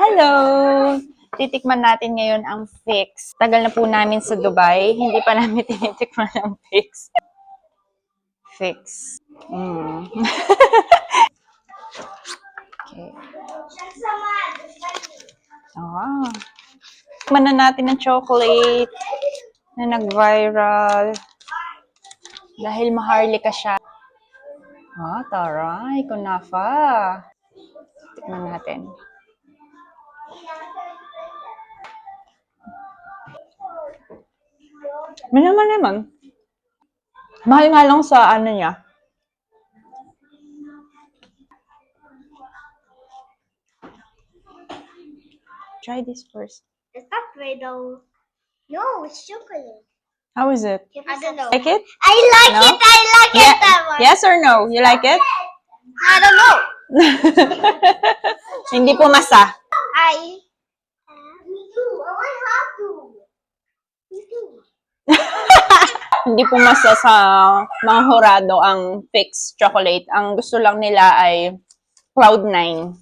Hello! Titikman natin ngayon ang Fix. Tagal na po namin sa Dubai, hindi pa namin tinitikman ang Fix. Fix. Okay. Tikman na natin ang chocolate na nag-viral. Dahil maharlika siya. Taray, kunafa. Tikman natin. Naman. Mahal nga lang sa ano niya. Try this first. It's not Play-Doh. No, it's chocolate. How is it? I don't know. Like it? I like No? it. I like it. That one. Yes or no? You like it? I don't know. Hindi pumasa. Me too. Oh, I have to. Me too. Hindi pumasa sa mga hurado ang Fix chocolate. Ang gusto lang nila ay Cloud9.